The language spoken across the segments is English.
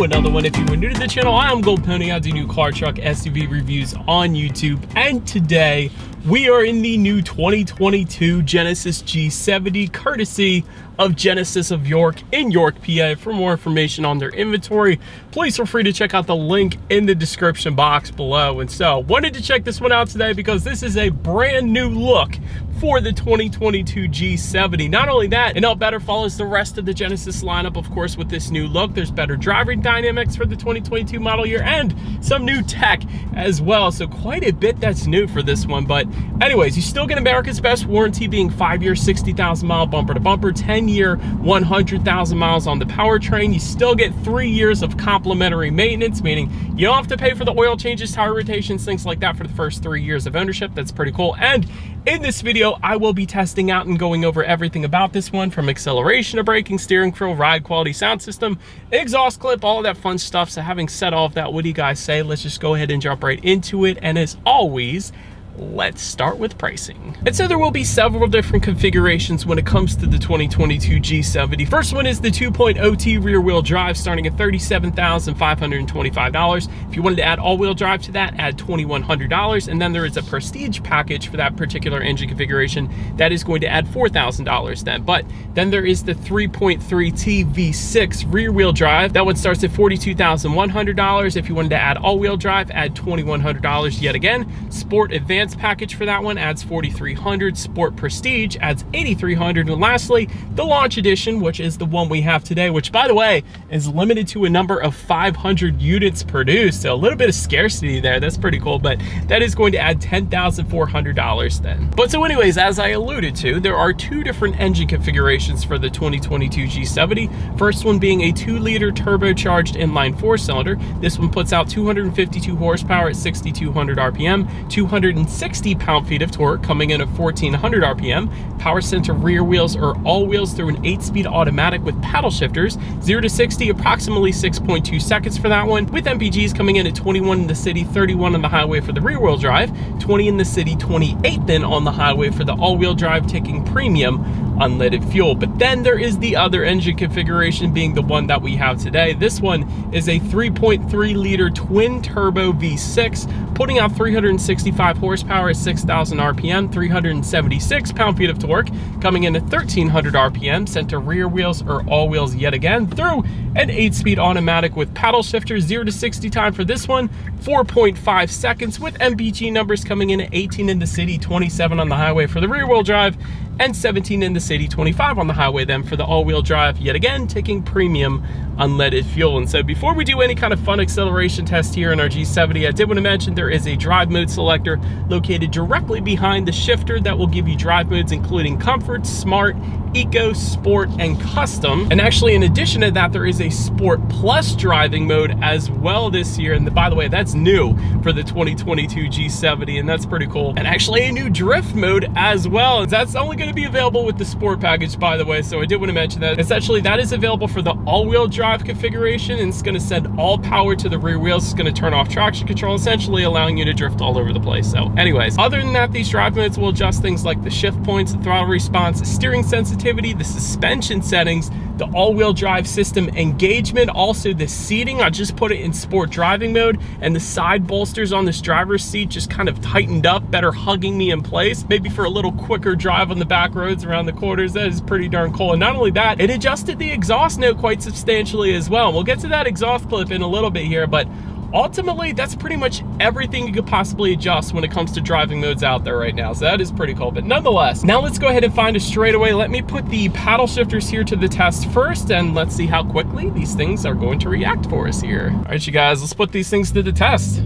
another one. If you were new to the channel, I am Gold Pony. I do new car, truck, SUV reviews on YouTube, and today we are in the new 2022 Genesis G70, courtesy of Genesis of York in York, PA. For more information on their inventory, please feel free to check out the link in the description box below. And so, wanted to check this one out today because this is a brand new look for the 2022 G70. Not only that, it now better follows the rest of the Genesis lineup, of course, with this new look. There's better driving dynamics for the 2022 model year and some new tech as well. So quite a bit that's new for this one. But anyways, you still get America's best warranty, being 5 year, 60,000 mile bumper to bumper, 10 year, 100,000 miles on the powertrain. You still get 3 years of complimentary maintenance, meaning you don't have to pay for the oil changes, tire rotations, things like that for the first 3 years of ownership. That's pretty cool. And in this video, I will be testing out and going over everything about this one, from acceleration to braking, steering feel, ride quality, sound system, exhaust clip, all of that fun stuff. So having said all of that, what do you guys say? Let's just go ahead and jump right into it. And as always, let's start with pricing. And so there will be several different configurations when it comes to the 2022 G70. First one is the 2.0T rear wheel drive, starting at $37,525. If you wanted to add all-wheel drive to that, add $2,100. And then there is a prestige package for that particular engine configuration that is going to add $4,000 then. But then there is the 3.3T V6 rear wheel drive. That one starts at $42,100. If you wanted to add all-wheel drive, add $2,100 yet again. Sport Advanced package for that one adds $4,300. Sport Prestige adds $8,300. And lastly, the Launch Edition, which is the one we have today, which, by the way, is limited to a number of 500 units produced. So a little bit of scarcity there. That's pretty cool, but that is going to add $10,400 then. But so anyways, as I alluded to, there are two different engine configurations for the 2022 G70. First one being a 2-liter turbocharged inline 4-cylinder. This one puts out 252 horsepower at 6,200 RPM, 260 pound-feet of torque, coming in at 1,400 RPM. Power center rear wheels or all wheels through an 8-speed automatic with paddle shifters. 0 to 60, approximately 6.2 seconds for that one, with MPGs coming in at 21 in the city, 31 on the highway for the rear wheel drive, 20 in the city, 28 then on the highway for the all-wheel drive, taking premium unleaded fuel. But then there is the other engine configuration, being the one that we have today. This one is a 3.3-liter twin-turbo V6, putting out 365 horsepower at 6,000 RPM, 376 pound-feet of torque, coming in at 1,300 RPM, sent to rear wheels or all wheels yet again through an 8-speed automatic with paddle shifters. 0 to 60 time for this one, 4.5 seconds, with MPG numbers coming in at 18 in the city, 27 on the highway for the rear wheel drive, and 17 in the city, 25 on the highway then for the all-wheel drive, yet again taking premium unleaded fuel. And so before we do any kind of fun acceleration test here in our G70, I did want to mention there is a drive mode selector located directly behind the shifter that will give you drive modes including comfort, smart, eco, sport, and custom. And actually, in addition to that, there is a sport plus driving mode as well this year. And by the way, that's new for the 2022 G70, and that's pretty cool. And actually a new drift mode as well. That's only going to be available with the sport package, by the way, so I did want to mention that. Essentially, that is available for the all-wheel drive configuration, and it's going to send all power to the rear wheels. It's going to turn off traction control, essentially allowing you to drift all over the place. So anyways, other than that, these drive modes will adjust things like the shift points, the throttle response, the steering sensitivity, the suspension settings, the all-wheel drive system engagement, also the seating. I just put it in sport driving mode, and the side bolsters on this driver's seat just kind of tightened up, better hugging me in place, maybe for a little quicker drive on the back roads around the corners. That is pretty darn cool. And not only that, it adjusted the exhaust note quite substantially as well. We'll get to that exhaust clip in a little bit here, but ultimately, that's pretty much everything you could possibly adjust when it comes to driving modes out there right now. So that is pretty cool. But nonetheless, now let's go ahead and find a straightaway. Let me put the paddle shifters here to the test first, and let's see how quickly these things are going to react for us here. All right, you guys, let's put these things to the test. Oh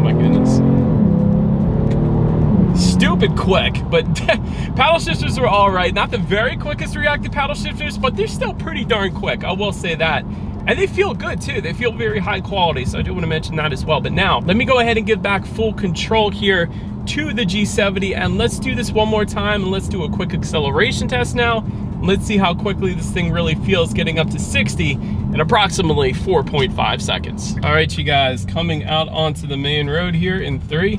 my goodness. Stupid quick, but paddle shifters are all right. Not the very quickest reactive paddle shifters, but they're still pretty darn quick, I will say that. And they feel good too. They feel very high quality, so I do want to mention that as well. But now, let me go ahead and give back full control here to the G70, and let's do this one more time, and let's do a quick acceleration test now. Let's see how quickly this thing really feels getting up to 60 in approximately 4.5 seconds. All right, you guys, coming out onto the main road here in 3,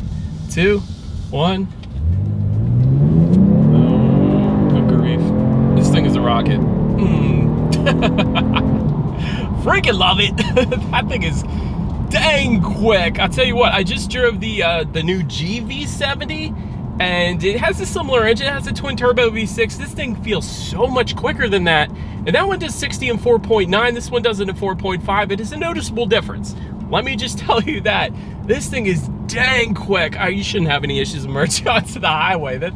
2, 1. Oh, good grief. This thing is a rocket. freaking love it. That thing is dang quick. I'll tell you what, I just drove the new GV70, and it has a similar engine. It has a twin turbo V6. This thing feels so much quicker than that. And that one does 60 in 4.9. This one does it in 4.5. It is a noticeable difference. Let me just tell you that this thing is dang quick. You shouldn't have any issues merging onto the highway.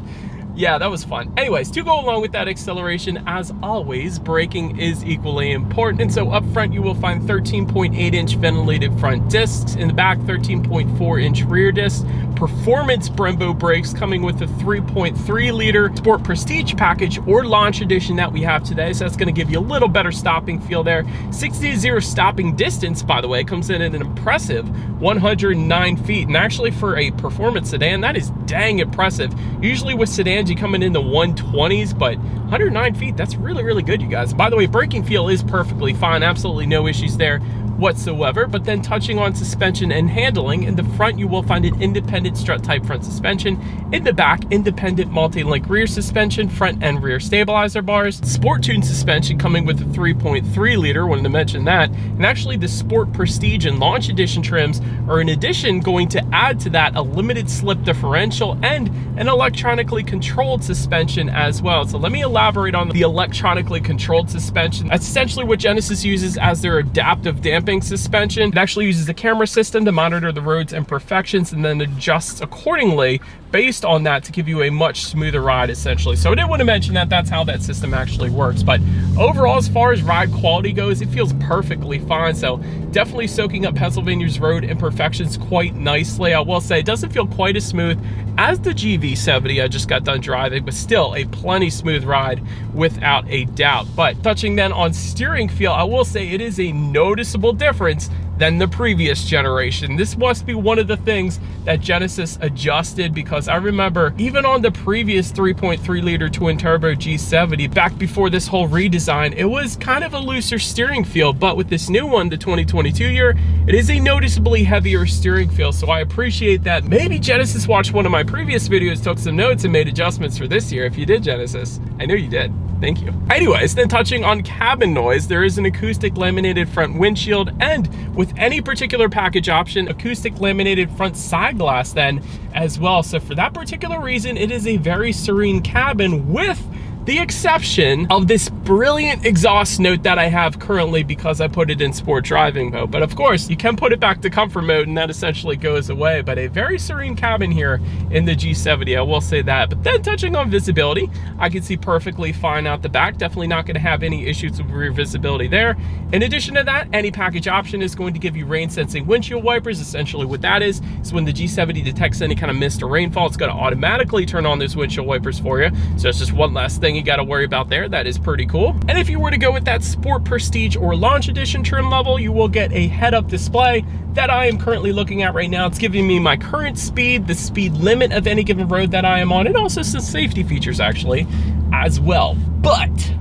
Yeah, that was fun. Anyways, to go along with that acceleration, as always, braking is equally important. And so up front, you will find 13.8-inch ventilated front discs. In the back, 13.4-inch rear discs. Performance Brembo brakes coming with the 3.3-liter Sport Prestige package or Launch Edition that we have today. So that's going to give you a little better stopping feel there. 60 to 0 stopping distance, by the way, comes in at an impressive 109 feet. And actually for a performance sedan, that is dang impressive. Usually with sedans, you coming in the 120s, but 109 feet, that's really, really good, you guys. By the way, braking feel is perfectly fine. Absolutely no issues there whatsoever. But then touching on suspension and handling, in the front you will find an independent strut type front suspension. In the back, independent multi-link rear suspension, front and rear stabilizer bars, sport tune suspension coming with a 3.3-liter, wanted to mention that. And actually the Sport Prestige and Launch Edition trims are in addition going to add to that a limited slip differential and an electronically controlled suspension as well. So let me elaborate on the electronically controlled suspension. That's essentially what Genesis uses as their adaptive damping suspension. It actually uses a camera system to monitor the road's imperfections and then adjusts accordingly based on that to give you a much smoother ride, essentially. So I did want to mention that that's how that system actually works. But overall, as far as ride quality goes, it feels perfectly fine. So definitely soaking up Pennsylvania's road imperfections quite nicely. I will say it doesn't feel quite as smooth as the GV70 I just got done driving, but still a plenty smooth ride without a doubt. But touching then on steering feel, I will say it is a noticeable difference than the previous generation. This must be one of the things that Genesis adjusted, because I remember even on the previous 3.3-liter twin turbo G70, back before this whole redesign, it was kind of a looser steering feel. But with this new one, the 2022 year, it is a noticeably heavier steering feel. So I appreciate that. Maybe Genesis watched one of my previous videos, took some notes, and made adjustments for this year. If you did, Genesis, I know you did. Thank you. Anyways, then touching on cabin noise, there is an acoustic laminated front windshield, and with any particular package option, acoustic laminated front side glass then as well. So for that particular reason, it is a very serene cabin, with the exception of this brilliant exhaust note that I have currently because I put it in sport driving mode. But of course, you can put it back to comfort mode and that essentially goes away. But a very serene cabin here in the G70, I will say that. But then touching on visibility, I can see perfectly fine out the back. Definitely not going to have any issues with rear visibility there. In addition to that, any package option is going to give you rain sensing windshield wipers. Essentially what that is when the G70 detects any kind of mist or rainfall, it's going to automatically turn on those windshield wipers for you. So it's just one less thing you got to worry about there. That is pretty cool. And if you were to go with that Sport Prestige or Launch Edition trim level, you will get a head-up display that I am currently looking at right now. It's giving me my current speed, the speed limit of any given road that I am on, and also some safety features actually as well. But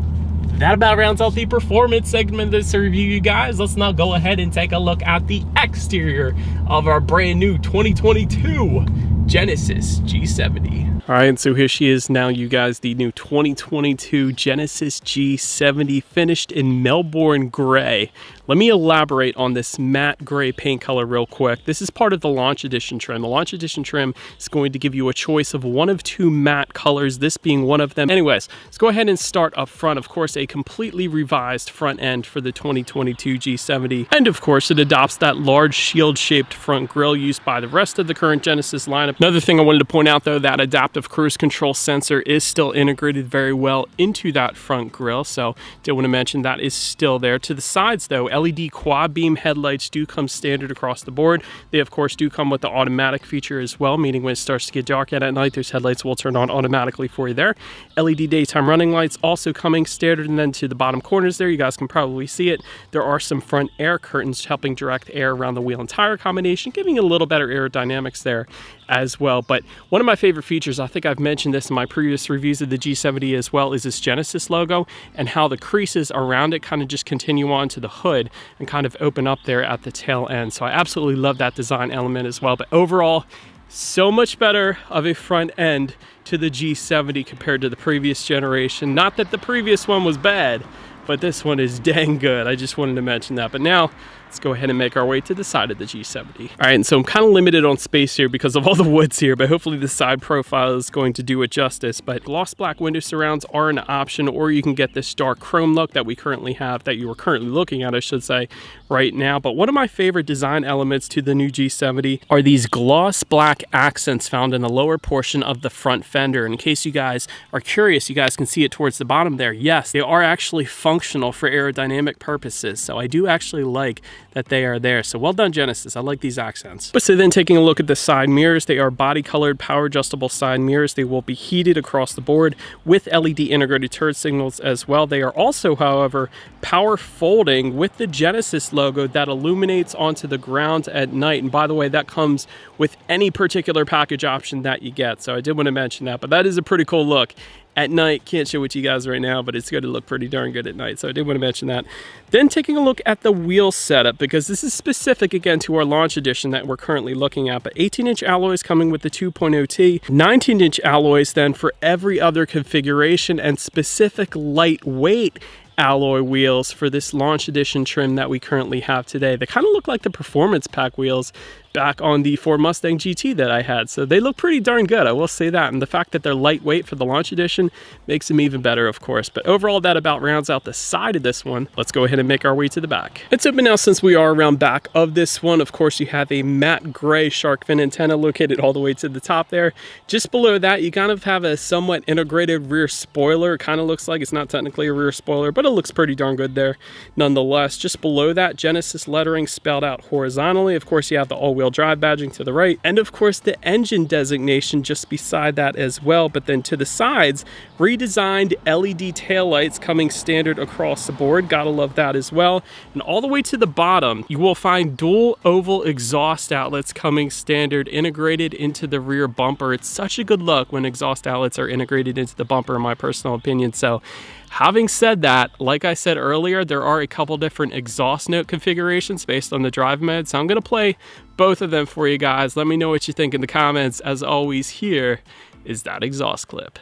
that about rounds out the performance segment of this review, you guys. Let's now go ahead and take a look at the exterior of our brand new 2022 Genesis G70. All right, and so here she is now, you guys, the new 2022 Genesis G70, finished in Melbourne Gray. Let me elaborate on this matte gray paint color real quick. This is part of the Launch Edition trim. The Launch Edition trim is going to give you a choice of one of two matte colors, this being one of them. Anyways, let's go ahead and start up front. Of course, a completely revised front end for the 2022 G70. And of course, it adopts that large shield-shaped front grille used by the rest of the current Genesis lineup. Another thing I wanted to point out, though, that adaptive cruise control sensor is still integrated very well into that front grille. So did want to mention that is still there. To the sides, though, LED quad beam headlights do come standard across the board. They of course do come with the automatic feature as well, meaning when it starts to get dark out at night, those headlights will turn on automatically for you there. LED daytime running lights also coming standard, and then to the bottom corners there, you guys can probably see it, there are some front air curtains helping direct air around the wheel and tire combination, giving a little better aerodynamics there as well. But one of my favorite features, I think I've mentioned this in my previous reviews of the G70 as well, is this Genesis logo and how the creases around it kind of just continue on to the hood and kind of open up there at the tail end. So I absolutely love that design element as well. But overall, so much better of a front end to the G70 compared to the previous generation. Not that the previous one was bad, but this one is dang good. I just wanted to mention that. But now let's go ahead and make our way to the side of the G70. All right, and so I'm kind of limited on space here because of all the woods here, but hopefully the side profile is going to do it justice. But gloss black window surrounds are an option, or you can get this dark chrome look that we currently have, that you are currently looking at, I should say, right now. But one of my favorite design elements to the new G70 are these gloss black accents found in the lower portion of the front fender. In case you guys are curious, you guys can see it towards the bottom there. Yes, they are actually functional for aerodynamic purposes, so I do actually like that they are there. So well done, Genesis. I like these accents. But so then taking a look at the side mirrors, they are body colored power adjustable side mirrors. They will be heated across the board with LED integrated turn signals as well. They are also, however, power folding with the Genesis logo that illuminates onto the ground at night. And by the way, that comes with any particular package option that you get. So I did want to mention that, but that is a pretty cool look at night. Can't show it to you guys right now, but it's going to look pretty darn good at night. So I did want to mention that. Then taking a look at the wheel setup, because this is specific again to our launch edition that we're currently looking at. But 18-inch alloys coming with the 2.0T, 19-inch alloys then for every other configuration, and specific lightweight alloy wheels for this launch edition trim that we currently have today. They kind of look like the performance pack wheels back on the Ford Mustang GT that I had. So they look pretty darn good, I will say that. And the fact that they're lightweight for the launch edition makes them even better, of course. But overall, that about rounds out the side of this one. Let's go ahead and make our way to the back. It's open now since we are around back of this one. Of course, you have a matte gray shark fin antenna located all the way to the top there. Just below that, you kind of have a somewhat integrated rear spoiler. It kind of looks like, it's not technically a rear spoiler, but it looks pretty darn good there nonetheless. Just below that, Genesis lettering spelled out horizontally. Of course, you have the all-wheel drive badging to the right, and of course the engine designation just beside that as well. But then to the sides, redesigned LED taillights coming standard across the board. Gotta love that as well. And all the way to the bottom, you will find dual oval exhaust outlets coming standard, integrated into the rear bumper. It's such a good look when exhaust outlets are integrated into the bumper, in my personal opinion. So having said that, like I said earlier, there are a couple different exhaust note configurations based on the drive mode. So I'm going to play both of them for you guys. Let me know what you think in the comments. As always, here is that exhaust clip.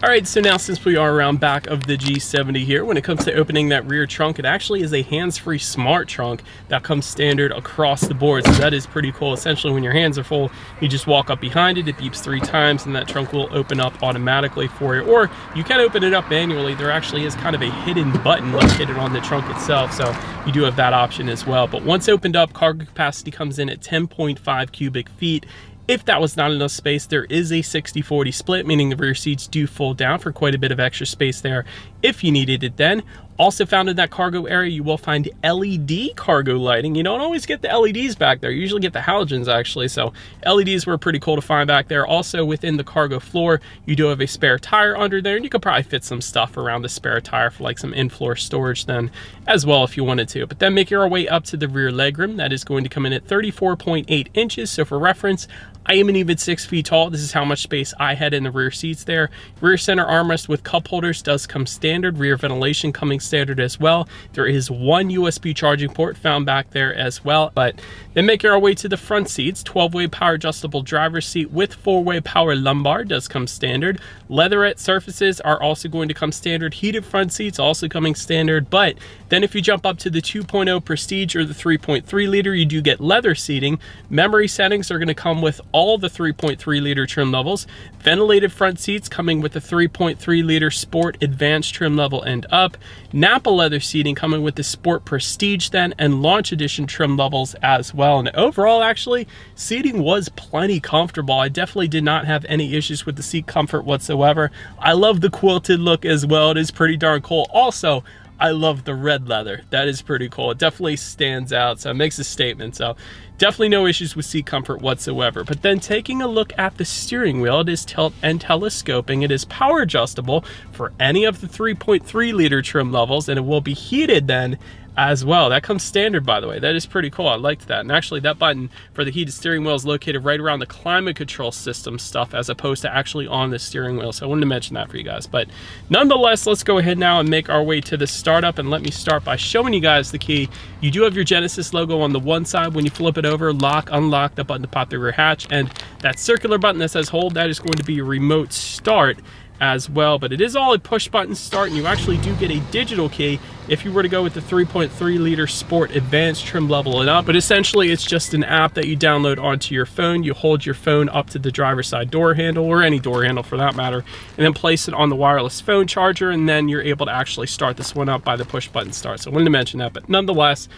Alright, so now since we are around back of the G70 here, when it comes to opening that rear trunk, it actually is a hands-free smart trunk that comes standard across the board. So that is pretty cool. Essentially, when your hands are full, you just walk up behind it, it beeps 3 times, and that trunk will open up automatically for you. Or you can open it up manually. There actually is kind of a hidden button located on the trunk itself, so you do have that option as well. But once opened up, cargo capacity comes in at 10.5 cubic feet. If that was not enough space, there is a 60-40 split, meaning the rear seats do fold down for quite a bit of extra space there if you needed it then. Also found in that cargo area, you will find LED cargo lighting. You don't always get the LEDs back there. You usually get the halogens, actually. So LEDs were pretty cool to find back there. Also within the cargo floor, you do have a spare tire under there, and you could probably fit some stuff around the spare tire for like some in-floor storage then as well if you wanted to. But then making our way up to the rear legroom, that is going to come in at 34.8 inches. So for reference, I am an even 6 feet tall. This is how much space I had in the rear seats there. Rear center armrest with cup holders does come standard. Rear ventilation coming standard as well. There is one USB charging port found back there as well. But then making our way to the front seats, 12-way power adjustable driver's seat with 4-way power lumbar does come standard. Leatherette surfaces are also going to come standard. Heated front seats also coming standard. But then if you jump up to the 2.0 Prestige or the 3.3 liter, you do get leather seating. Memory settings are going to come with all the 3.3 liter trim levels. Ventilated front seats coming with the 3.3 liter Sport Advanced trim level and up. Napa leather seating coming with the Sport Prestige then, and Launch Edition trim levels as well. And overall, actually, seating was plenty comfortable. I definitely did not have any issues with the seat comfort whatsoever. I love the quilted look as well. It is pretty darn cool. Also, I love the red leather. That is pretty cool. It definitely stands out, so it makes a statement. So Definitely no issues with seat comfort whatsoever. But then taking a look at the steering wheel, it is tilt and telescoping. It is power adjustable for any of the 3.3 liter trim levels, and it will be heated then as well. That comes standard, by the way. That is pretty cool. I liked that. And actually that button for the heated steering wheel is located right around the climate control system stuff, as opposed to actually on the steering wheel. So I wanted to mention that for you guys. But nonetheless, let's go ahead now and make our way to the startup. And let me start by showing you guys the key. You do have your Genesis logo on the one side. When you flip it over, lock, unlock, the button to pop the rear hatch, and that circular button that says hold, that is going to be your remote start as well. But it is all a push button start, and you actually do get a digital key if you were to go with the 3.3 liter Sport Advanced trim level and up. But essentially it's just an app that you download onto your phone. You hold your phone up to the driver's side door handle, or any door handle for that matter, and then place it on the wireless phone charger, and then you're able to actually start this one up by the push button start. So I wanted to mention that. But nonetheless,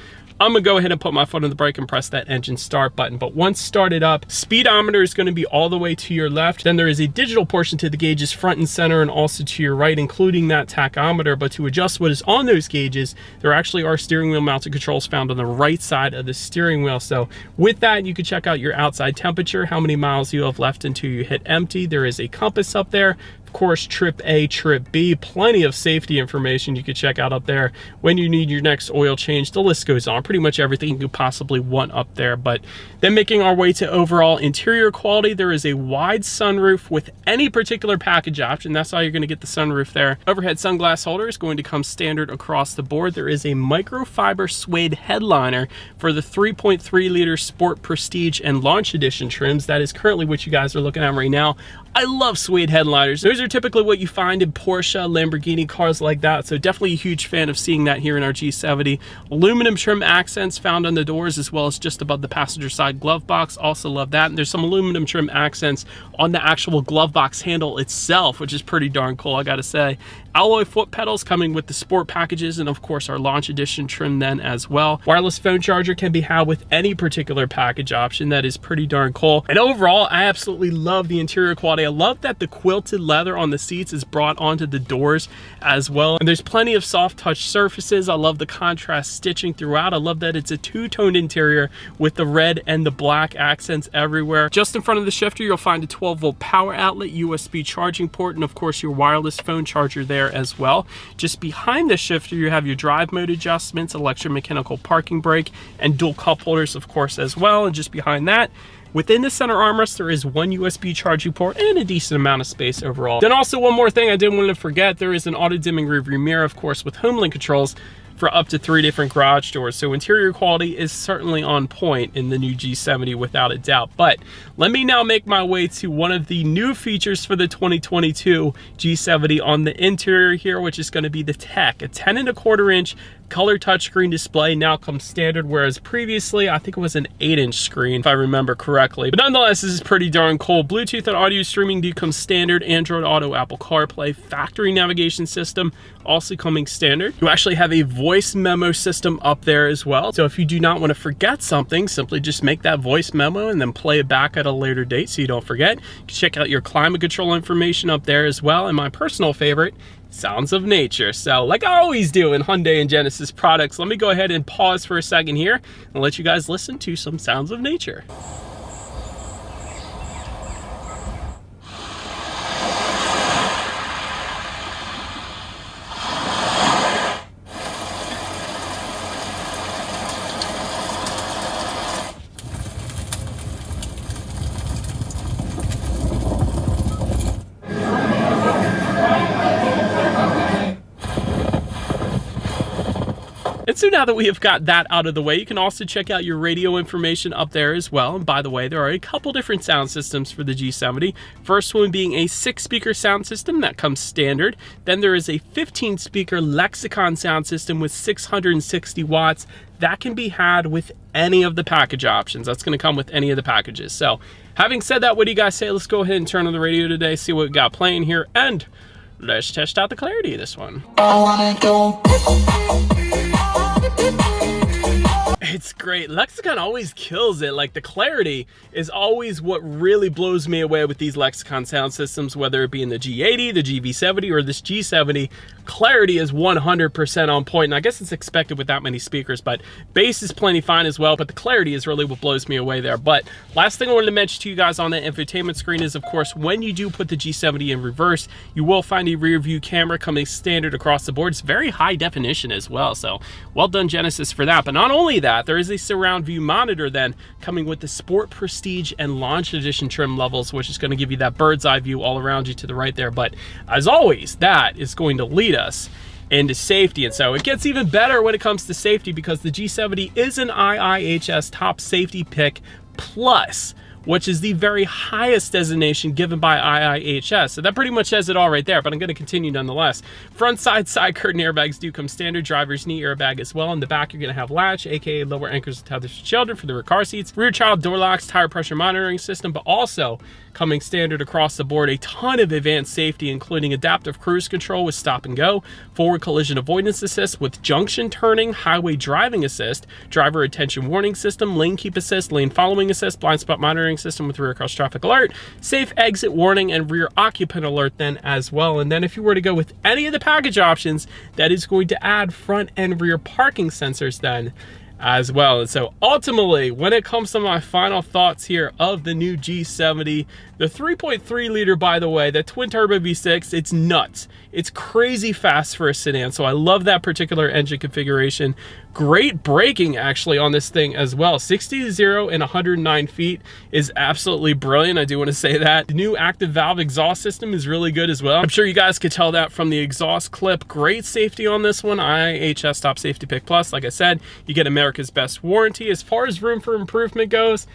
I'm gonna go ahead and put my foot on the brake and press that engine start button. But once started up, speedometer is gonna be all the way to your left. Then there is a digital portion to the gauges front and center, and also to your right, including that tachometer. But to adjust what is on those gauges, there actually are steering wheel mounted controls found on the right side of the steering wheel. So with that, you can check out your outside temperature, how many miles you have left until you hit empty. There is a compass up there. Of course, trip A, trip B, plenty of safety information you could check out up there when you need your next oil change. The list goes on, pretty much everything you could possibly want up there. But then making our way to overall interior quality, there is a wide sunroof with any particular package option. That's how you're going to get the sunroof there. Overhead sunglass holder is going to come standard across the board. There is a microfiber suede headliner for the 3.3 liter Sport Prestige and Launch Edition trims. That is currently what you guys are looking at right now. I love suede headliners. Those are typically what you find in Porsche, Lamborghini cars like that. So definitely a huge fan of seeing that here in our G70. Aluminum trim accents found on the doors, as well as just above the passenger side glove box. Also love that. And there's some aluminum trim accents on the actual glove box handle itself, which is pretty darn cool, I gotta say. Alloy foot pedals coming with the sport packages, and of course our Launch Edition trim then as well. Wireless phone charger can be had with any particular package option. That is pretty darn cool. And overall, I absolutely love the interior quality. I love that the quilted leather on the seats is brought onto the doors as well. And there's plenty of soft touch surfaces. I love the contrast stitching throughout. I love that it's a two-toned interior with the red and the black accents everywhere. Just in front of the shifter, you'll find a 12-volt power outlet, USB charging port, and of course your wireless phone charger there as well. Just behind the shifter, you have your drive mode adjustments, electromechanical parking brake, and dual cup holders, of course, as well. And just behind that, within the center armrest, there is one USB charging port and a decent amount of space overall. Then also one more thing I didn't want to forget, there is an auto dimming rearview mirror, of course, with home link controls for up to 3 different garage doors. So interior quality is certainly on point in the new G70 without a doubt. But let me now make my way to one of the new features for the 2022 G70 on the interior here, which is going to be the Tech. A 10.25-inch color touchscreen display now comes standard, whereas previously I think it was an 8-inch screen if I remember correctly. But nonetheless, this is pretty darn cool. Bluetooth and audio streaming do come standard. Android Auto, Apple CarPlay, factory navigation system also coming standard. You actually have a voice memo system up there as well. So if you do not want to forget something, simply just make that voice memo and then play it back at a later date so you don't forget. You can check out your climate control information up there as well. And my personal favorite, sounds of nature. So like I always do in Hyundai and Genesis products, let me go ahead and pause for a second here and let you guys listen to some sounds of nature. And so now that we have got that out of the way, you can also check out your radio information up there as well. And by the way, there are a couple different sound systems for the G70. First one being a 6-speaker sound system that comes standard. Then there is a 15-speaker Lexicon sound system with 660 watts. That can be had with any of the package options. That's going to come with any of the packages. So having said that, what do you guys say? Let's go ahead and turn on the radio today, see what we got playing here, and let's test out the clarity of this one. I wanna go. It's great. Lexicon always kills it. Like, the clarity is always what really blows me away with these Lexicon sound systems, whether it be in the G80, the GV70, or this G70. Clarity is 100% on point, and I guess it's expected with that many speakers, but bass is plenty fine as well, but the clarity is really what blows me away there. But last thing I wanted to mention to you guys on the infotainment screen is, of course, when you do put the G70 in reverse, you will find a rear view camera coming standard across the board. It's very high definition as well, so well done Genesis for that. But not only that, there is a surround view monitor then coming with the Sport, Prestige, and Launch Edition trim levels, which is going to give you that bird's eye view all around you to the right there. But as always, that is going to lead us into safety. And so it gets even better when it comes to safety, because the G70 is an IIHS top safety pick plus, which is the very highest designation given by IIHS. So that pretty much says it all right there, but I'm going to continue nonetheless. Front side curtain airbags do come standard. Driver's knee airbag as well. In the back, you're going to have latch, aka lower anchors and tethers for children for the rear car seats. Rear child door locks, tire pressure monitoring system, but also coming standard across the board, a ton of advanced safety, including adaptive cruise control with stop and go, forward collision avoidance assist with junction turning, highway driving assist, driver attention warning system, lane keep assist, lane following assist, blind spot monitoring system with rear cross traffic alert, safe exit warning, and rear occupant alert then as well. And then if you were to go with any of the package options, that is going to add front and rear parking sensors then as well. And so ultimately, when it comes to my final thoughts here of the new G70, the 3.3 liter, by the way, the twin turbo V6, it's nuts. It's crazy fast for a sedan. So I love that particular engine configuration. Great braking actually on this thing as well. 60 to 0 in 109 feet is absolutely brilliant. I do want to say that. The new active valve exhaust system is really good as well. I'm sure you guys could tell that from the exhaust clip. Great safety on this one. IIHS Top Safety Pick Plus. Like I said, you get America's best warranty. As far as room for improvement goes,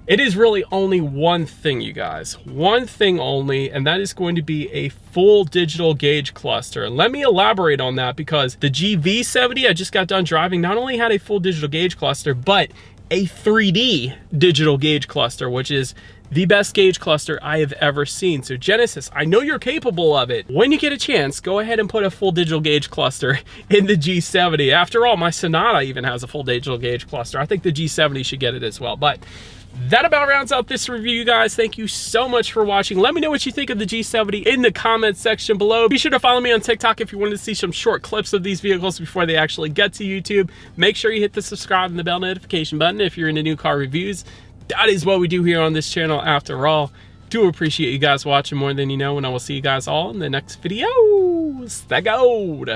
it is really only one thing, you guys. One thing only, and that is going to be a full digital gauge cluster. And let me elaborate on that, because the GV70 I just got done driving not only had a full digital gauge cluster, but a 3D digital gauge cluster, which is the best gauge cluster I have ever seen. So Genesis, I know you're capable of it. When you get a chance, go ahead and put a full digital gauge cluster in the G70. After all, my Sonata even has a full digital gauge cluster. I think the G70 should get it as well. But that about rounds out this review, you guys. Thank you so much for watching. Let me know what you think of the G70 in the comments section below. Be sure to follow me on TikTok if you wanted to see some short clips of these vehicles before they actually get to YouTube. Make sure you hit the subscribe and the bell notification button if you're into new car reviews. That is what we do here on this channel after all. Do appreciate you guys watching more than you know, and I will see you guys all in the next video. Stay gold.